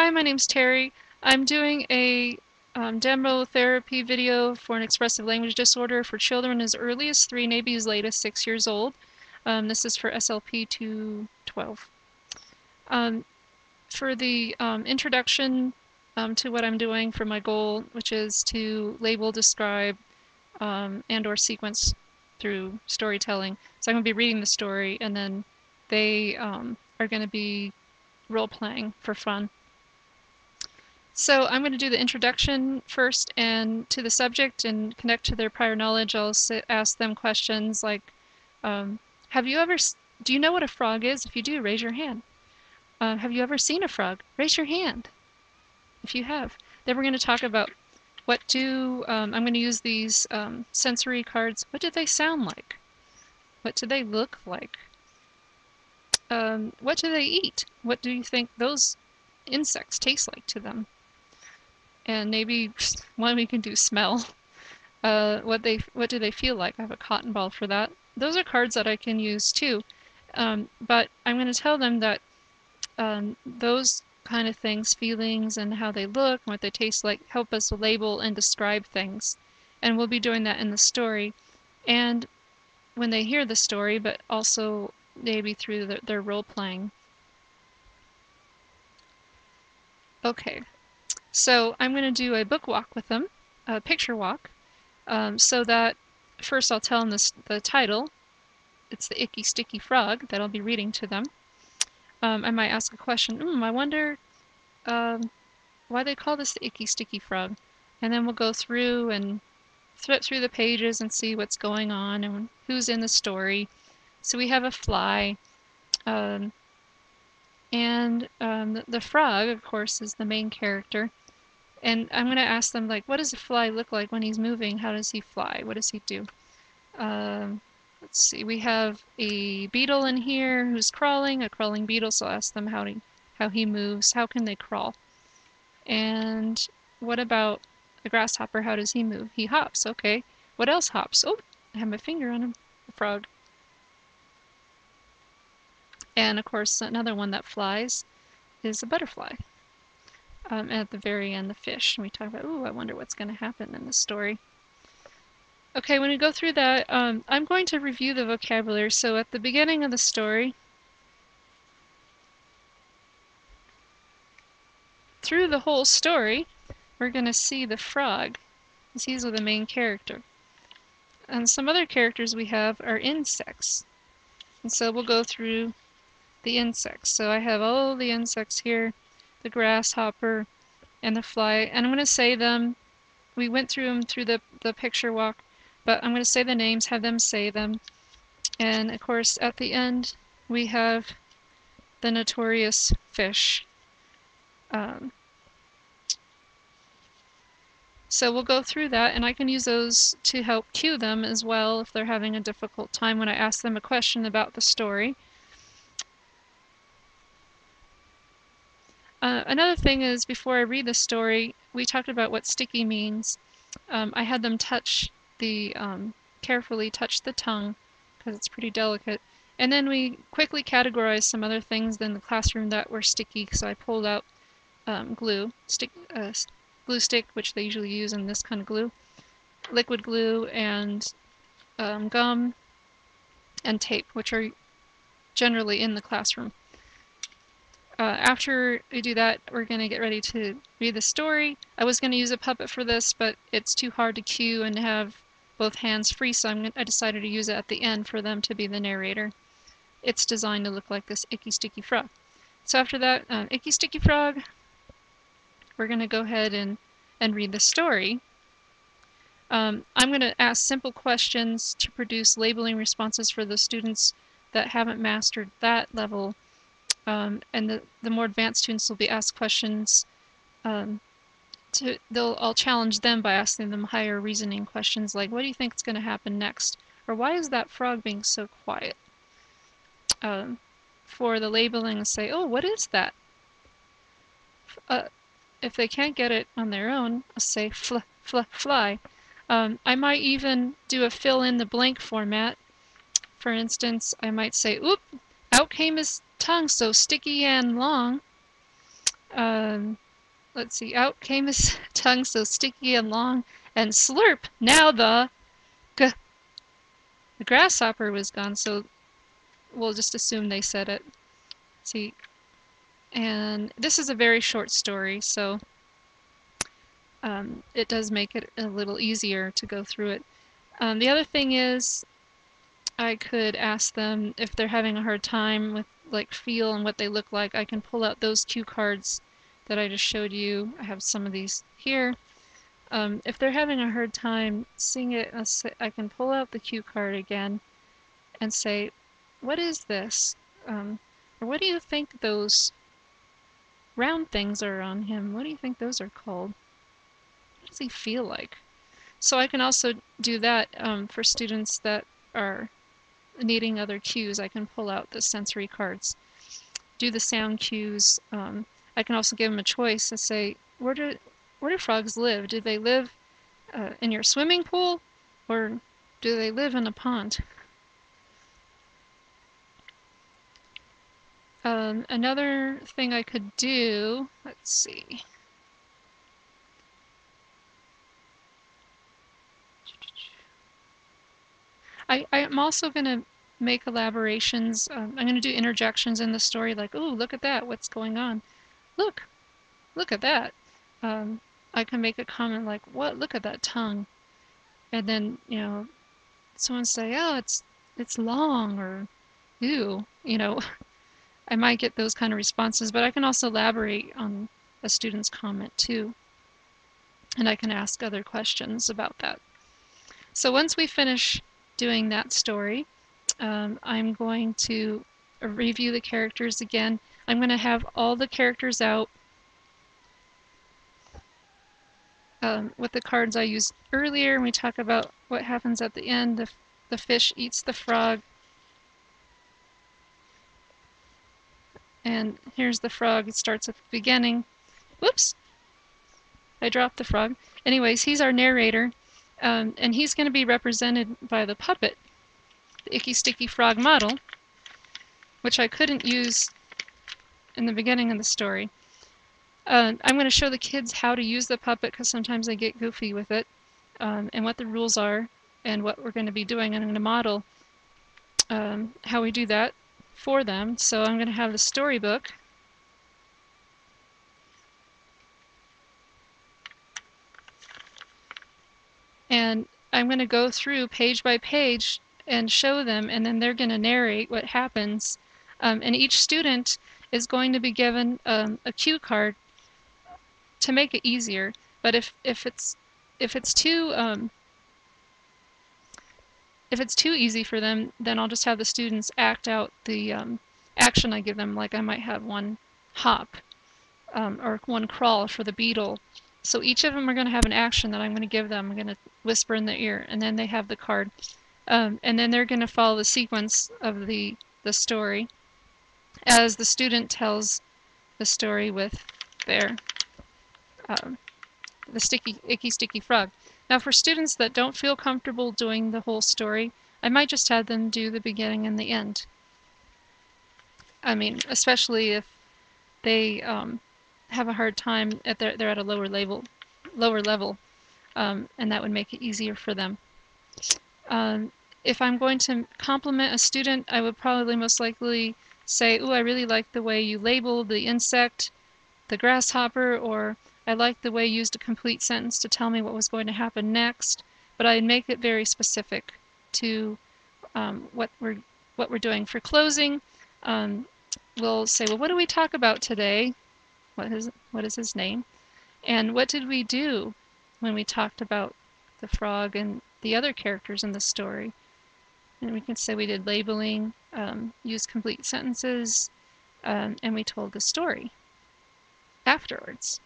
Hi, my name's Terry. I'm doing a demo therapy video for an expressive language disorder for children as early as 3, maybe as late as 6 years old. This is for SLP 212. For the introduction to what I'm doing for my goal, which is to label, describe, and or sequence through storytelling. So I'm going to be reading the story, and then they are going to be role-playing for fun. So I'm going to do the introduction first and to the subject and connect to their prior knowledge. I'll ask them questions like, do you know what a frog is? If you do, raise your hand. Have you ever seen a frog? Raise your hand if you have. Then we're going to talk about I'm going to use these sensory cards. What do they sound like? What do they look like? What do they eat? What do you think those insects taste like to them? And maybe one we can do smell. What do they feel like? I have a cotton ball for that. Those are cards that I can use too. But I'm going to tell them that those kind of things, feelings and how they look, what they taste like, help us label and describe things. And we'll be doing that in the story. And when they hear the story, but also maybe through their role playing. Okay. So I'm going to do a book walk with them, a picture walk, so that first I'll tell them the title. It's the Icky Sticky Frog that I'll be reading to them. I might ask a question. I wonder why they call this the Icky Sticky Frog. And then we'll go through and flip through the pages and see what's going on and who's in the story. So we have a fly. And the frog, of course, is the main character. And I'm going to ask them, like, what does a fly look like when he's moving? How does he fly? What does he do? Let's see. We have a beetle in here who's crawling, a crawling beetle. So I'll ask them how he moves. How can they crawl? And what about a grasshopper? How does he move? He hops. Okay. What else hops? Oh, I have my finger on him. A frog. And of course, another one that flies is a butterfly. And at the very end, the fish. And we talk about, I wonder what's going to happen in the story. Okay, when we go through that, I'm going to review the vocabulary. So at the beginning of the story, through the whole story, we're going to see the frog. He's the main character. And some other characters we have are insects. And so we'll go through the insects. So I have all the insects here, the grasshopper and the fly. And I'm going to say them. We went through them through the picture walk, but I'm going to say the names, have them say them. And of course, at the end, we have the notorious fish. So we'll go through that, and I can use those to help cue them as well if they're having a difficult time when I ask them a question about the story. Another thing is, before I read the story, we talked about what sticky means. I had them carefully touch the tongue, because it's pretty delicate. And then we quickly categorized some other things in the classroom that were sticky, so I pulled out glue stick, which they usually use in this kind of glue, liquid glue, and gum, and tape, which are generally in the classroom. After we do that, we're going to get ready to read the story. I was going to use a puppet for this, but it's too hard to cue and have both hands free, so I decided to use it at the end for them to be the narrator. It's designed to look like this Icky Sticky Frog. So after that, Icky Sticky Frog, we're going to go ahead and read the story. I'm going to ask simple questions to produce labeling responses for the students that haven't mastered that level. And the more advanced students will be asked questions. I'll challenge them by asking them higher reasoning questions like, what do you think is going to happen next? Or why is that frog being so quiet? For the labeling, say, oh, what is that? If they can't get it on their own, I'll say fly. I might even do a fill in the blank format. For instance, I might say, oop, out came his tongue so sticky and long. Um, let's see. Out came his tongue so sticky and long, and slurp. Now the grasshopper was gone, so we'll just assume they said it. See, and this is a very short story, so it does make it a little easier to go through it. The other thing is, I could ask them if they're having a hard time with like feel and what they look like. I can pull out those cue cards that I just showed you. I have some of these here. If they're having a hard time seeing it, I can pull out the cue card again and say, what is this? Or what do you think those round things are on him? What do you think those are called? What does he feel like? So I can also do that for students that are needing other cues. I can pull out the sensory cards, do the sound cues. I can also give them a choice and say, where do frogs live? Do they live in your swimming pool, or do they live in a pond? Another thing I could do, let's see. I'm also going to make elaborations. I'm going to do interjections in the story, like, oh, look at that, what's going on? Look at that. I can make a comment like, what? Look at that tongue. And then, someone say, oh, it's long, or ew, I might get those kind of responses, but I can also elaborate on a student's comment too. And I can ask other questions about that. So once we finish doing that story, I'm going to review the characters again. I'm going to have all the characters out with the cards I used earlier. We talk about what happens at the end. The fish eats the frog. And here's the frog. It starts at the beginning. Whoops! I dropped the frog. Anyways, he's our narrator. And he's going to be represented by the puppet, the Icky Sticky Frog model, which I couldn't use in the beginning of the story. I'm going to show the kids how to use the puppet because sometimes they get goofy with it, and what the rules are and what we're going to be doing. And I'm going to model how we do that for them. So I'm going to have the storybook. And I'm going to go through page by page and show them, and then they're going to narrate what happens. And each student is going to be given a cue card to make it easier. But if it's too easy for them, then I'll just have the students act out the action I give them. Like I might have one hop or one crawl for the beetle. So each of them are going to have an action that I'm going to give them. I'm going to whisper in their ear, and then they have the card. And then they're going to follow the sequence of the story as the student tells the story with their the icky sticky frog. Now for students that don't feel comfortable doing the whole story, I might just have them do the beginning and the end. I mean, especially if they have a hard time they're at a lower level, and that would make it easier for them. If I'm going to compliment a student, I would probably most likely say, "Ooh, I really like the way you labeled the insect, the grasshopper," or "I like the way you used a complete sentence to tell me what was going to happen next." But I'd make it very specific to what we're doing. For closing, we'll say, "Well, what do we talk about today? What is his name? And what did we do when we talked about the frog and the other characters in the story?" And we can say we did labeling, used complete sentences, and we told the story afterwards.